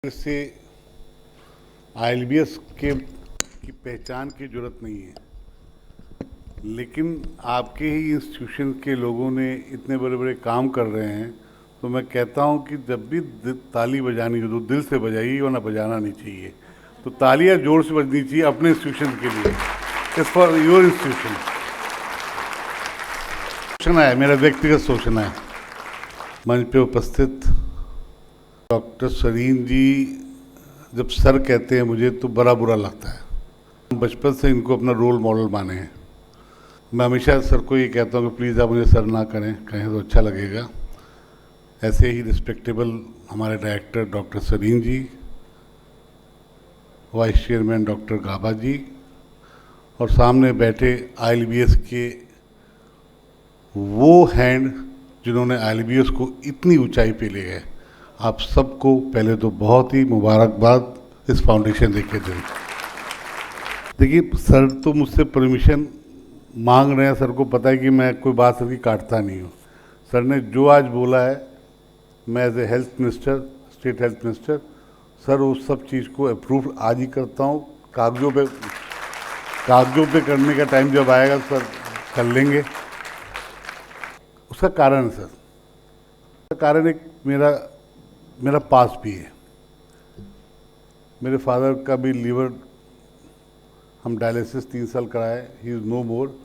से आईएलबीएस की पहचान की जरूरत नहीं है, लेकिन आपके ही इंस्टीट्यूशन के लोगों ने इतने बड़े बड़े काम कर रहे हैं, तो मैं कहता हूं कि जब भी ताली बजानी हो तो दिल से बजाइए, वरना बजाना नहीं चाहिए। तो तालियां जोर से बजनी चाहिए अपने इंस्टीट्यूशन के लिए, इट्स फॉर योर इंस्टीट्यूशन। सोचना है, मेरा व्यक्तिगत सोचना है। मंच पे उपस्थित डॉक्टर सरीन जी जब सर कहते हैं मुझे तो बड़ा बुरा लगता है। बचपन से इनको अपना रोल मॉडल माने हैं। मैं हमेशा सर को ये कहता हूँ कि प्लीज़ आप मुझे सर ना करें, कहें तो अच्छा लगेगा। ऐसे ही रिस्पेक्टेबल हमारे डायरेक्टर डॉक्टर सरीन जी, वाइस चेयरमैन डॉक्टर गाबा जी, और सामने बैठे आईएलबीएस के वो हैंड जिन्होंने आईएलबीएस को इतनी ऊंचाई पे ले गए। आप सबको पहले तो बहुत ही मुबारकबाद इस फाउंडेशन डे के दिन। देखिए, सर तो मुझसे परमिशन मांग रहे हैं, सर को पता है कि मैं कोई बात सर की काटता नहीं हूँ। सर ने जो आज बोला है, मैं as a health minister, state health minister, sir उस सब चीज़ को अप्रूव आज ही करता हूँ। कागजों पे करने का टाइम जब आएगा सर कर लेंगे। उसका कारण है सर, उसका कारण एक मेरा पास भी है। मेरे फादर का भी लीवर, हम डायलिसिस 3 साल कराए, ही इज़ नो मोर,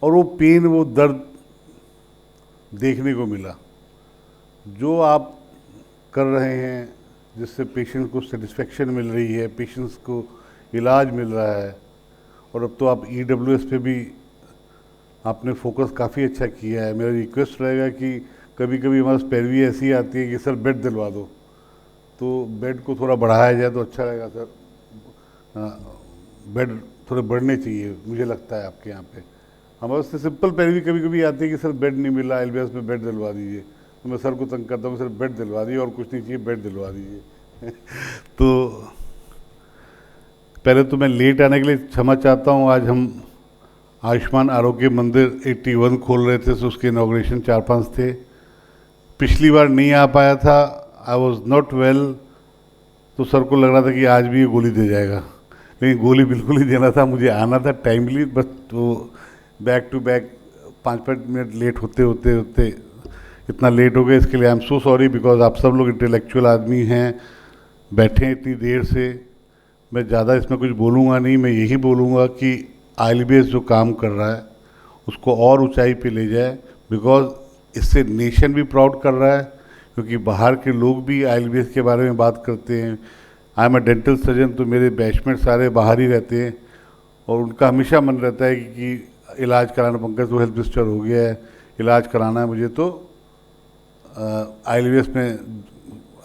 और वो पेन, वो दर्द देखने को मिला। जो आप कर रहे हैं, जिससे पेशेंट को सेटिस्फेक्शन मिल रही है, पेशेंट्स को इलाज मिल रहा है, और अब तो आप ईडब्ल्यूएस पे भी आपने फोकस काफ़ी अच्छा किया है। मेरा रिक्वेस्ट रहेगा कि कभी कभी हमारे पास पैरवी ऐसी आती है कि सर बेड दिलवा दो, तो बेड को थोड़ा बढ़ाया जाए तो अच्छा रहेगा सर। बेड थोड़े बढ़ने चाहिए, मुझे लगता है आपके यहाँ पे। हमारे पास सिंपल पैरवी कभी कभी आती है कि सर बेड नहीं मिला, एलबीएस में बेड दिलवा दीजिए। तो मैं सर को तंग करता हूँ, सर बेड दिलवा दीजिए, और कुछ नहीं चाहिए, बेड दिलवा दीजिए। तो पहले तो मैं लेट आने के लिए क्षमा चाहता हूँ। आज हम आयुष्मान आरोग्य मंदिर 81 खोल रहे थे, तो उसके इनॉग्रेशन 4-5 थे। पिछली बार नहीं आ पाया था, आई वॉज नॉट वेल, तो सर को लग रहा था कि आज भी ये गोली दे जाएगा, लेकिन गोली बिल्कुल ही देना था, मुझे आना था टाइमली। बस तो back to back 5-5 minute late होते होते होते इतना लेट हो गया। इसके लिए I am so sorry, because आप सब लोग इंटेलेक्चुअल आदमी हैं, बैठे हैं इतनी देर से। मैं ज़्यादा इसमें कुछ बोलूँगा नहीं, मैं यही बोलूँगा कि आईएलबीएस जो काम कर रहा है उसको और ऊंचाई पे ले जाए, बिकॉज इससे नेशन भी प्राउड कर रहा है, क्योंकि बाहर के लोग भी आईएलबीएस के बारे में बात करते हैं। I am a dental surgeon, तो मेरे बैचमेट सारे बाहर ही रहते हैं, और उनका हमेशा मन रहता है कि इलाज कराना, पंकज तो हेल्थ मिनिस्टर हो गया है, इलाज कराना है मुझे, तो आईएलबीएस में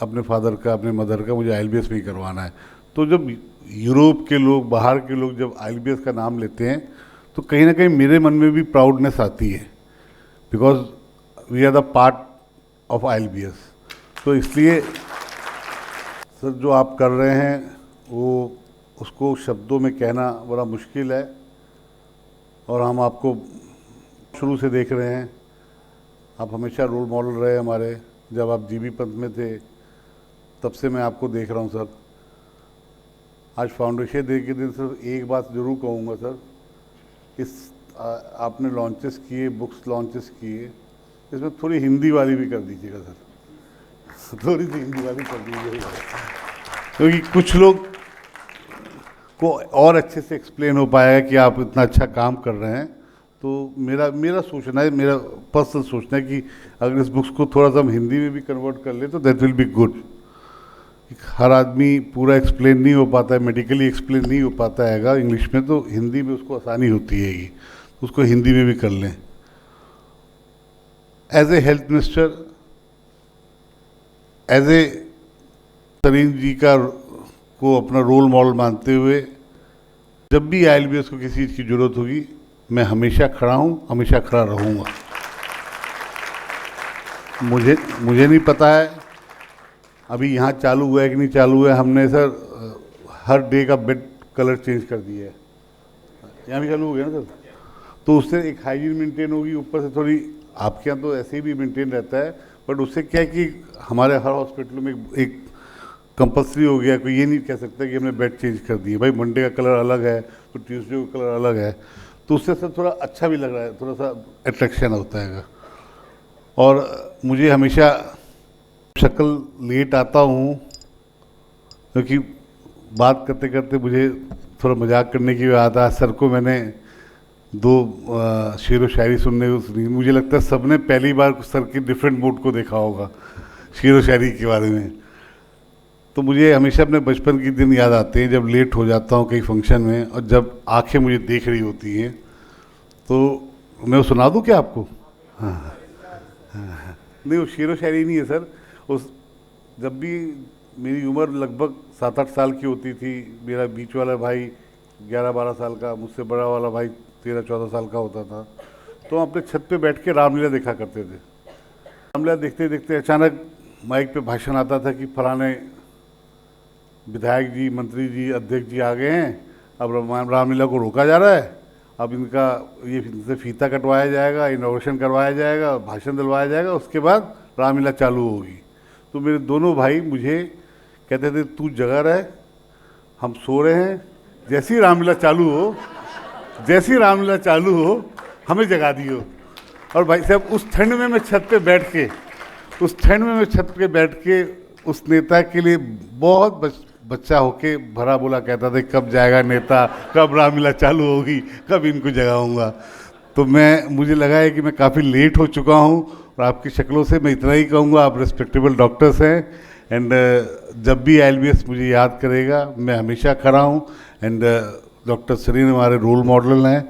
अपने फादर का, अपने मदर का मुझे आईएलबीएस में ही करवाना है। तो जब यूरोप के लोग, बाहर के लोग जब आईएलबीएस का नाम लेते हैं, तो कहीं ना कहीं मेरे मन में भी प्राउडनेस आती है, because we are the part of ILBS. तो इसलिए सर जो आप कर रहे हैं वो, उसको शब्दों में कहना बड़ा मुश्किल है, और हम आपको शुरू से देख रहे हैं। आप हमेशा रोल मॉडल रहे हमारे। जब आप जीबी पंथ में थे तब से मैं आपको देख रहा हूँ सर। आज फाउंडेशन डे के दिन सर एक बात ज़रूर कहूँगा सर, आपने लॉन्चेस किए, बुक्स लॉन्चेस किए, इसमें थोड़ी हिंदी वाली भी कर दीजिएगा सर, थोड़ी सी हिंदी वाली कर दीजिएगा, क्योंकि कुछ लोग को और अच्छे से एक्सप्लेन हो पाएगा कि आप इतना अच्छा काम कर रहे हैं। तो मेरा सोचना है, मेरा पर्सनल सोचना है कि अगर इस बुक्स को थोड़ा सा हम हिंदी में भी कन्वर्ट कर ले तो दैट विल बी गुड। हर आदमी पूरा एक्सप्लेन नहीं हो पाता है, मेडिकली एक्सप्लेन नहीं हो पाता है इंग्लिश में, तो हिंदी में उसको आसानी होती है, उसको हिंदी में भी कर लें। As a health minister, as a Sareen ji को अपना रोल मॉडल मानते हुए, जब भी आईएलबीएस को किसी चीज़ की ज़रूरत होगी, मैं हमेशा खड़ा हूँ, हमेशा खड़ा रहूँगा। मुझे नहीं पता है अभी यहाँ चालू हुआ है कि नहीं चालू हुआ है। हमने सर हर डे का बेड कलर चेंज कर दिया है, यहाँ भी चालू हो गया ना सर, तो उससे एक हाइजीन मेंटेन होगी। ऊपर से थोड़ी आपके यहाँ तो ऐसे ही भी मेंटेन रहता है, बट उससे क्या है कि हमारे हर हॉस्पिटलों में एक कंपल्सरी हो गया, कोई ये नहीं कह सकता कि हमने बेड चेंज कर दिए। भाई मंडे का कलर अलग है तो ट्यूसडे का कलर अलग है, तो उससे सब थोड़ा अच्छा भी लग रहा है, थोड़ा सा अट्रैक्शन होता है। और मुझे हमेशा शक्ल लेट आता हूँ क्योंकि बात करते करते मुझे थोड़ा मजाक करने की बात है। सर को मैंने 2 शेर व शायरी सुनने को सुनी, मुझे लगता है सबने पहली बार सर के डिफरेंट मूड को देखा होगा शेर व शायरी के बारे में। तो मुझे हमेशा अपने बचपन के दिन याद आते हैं जब लेट हो जाता हूँ कहीं फंक्शन में और जब आंखें मुझे देख रही होती हैं। तो मैं वो सुना दूँ क्या आपको? हाँ हाँ, नहीं वो शेर व शायरी नहीं है सर। उस जब भी मेरी उम्र लगभग 7-8 साल की होती थी, मेरा बीच वाला भाई 11-12 साल का, मुझसे बड़ा वाला भाई 13-14 साल का होता था, तो हम अपने छत पे बैठ के रामलीला देखा करते थे। रामलीला देखते देखते अचानक माइक पे भाषण आता था कि फलाने विधायक जी, मंत्री जी, अध्यक्ष जी आ गए हैं, अब रामलीला को रोका जा रहा है, अब इनका ये इनसे फीता कटवाया जाएगा, इनॉग्रेशन करवाया जाएगा, भाषण दिलवाया जाएगा, उसके बाद रामलीला चालू होगी। तो मेरे दोनों भाई मुझे कहते थे तू जगा रहे, हम सो रहे हैं, जैसी रामलीला चालू हो, जैसी रामलीला चालू हो हमें जगा दियो। और भाई साहब उस ठंड में मैं छत पे बैठ के, उस ठंड में मैं छत पे बैठ के उस नेता के लिए बहुत बच्चा होके भरा बोला कहता था कब जाएगा नेता, कब रामलीला चालू होगी, कब इनको जगाऊंगा। तो मुझे लगा है कि मैं काफ़ी लेट हो चुका हूँ और आपकी शक्लों से मैं इतना ही कहूँगा, आप रिस्पेक्टेबल डॉक्टर्स हैं एंड जब भी ILBS मुझे याद करेगा मैं हमेशा खड़ा हूँ। एंड डॉक्टर सरीन हमारे रोल मॉडल हैं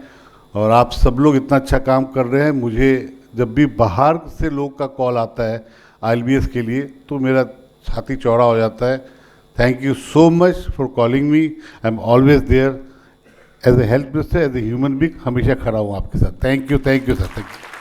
और आप सब लोग इतना अच्छा काम कर रहे हैं। मुझे जब भी बाहर से लोग का कॉल आता है ILBS के लिए तो मेरा छाती चौड़ा हो जाता है। Thank you so much for calling me, I am always there as a health minister, as a human being, हमेशा खड़ा हूँ आपके साथ। Thank you sir, thank you.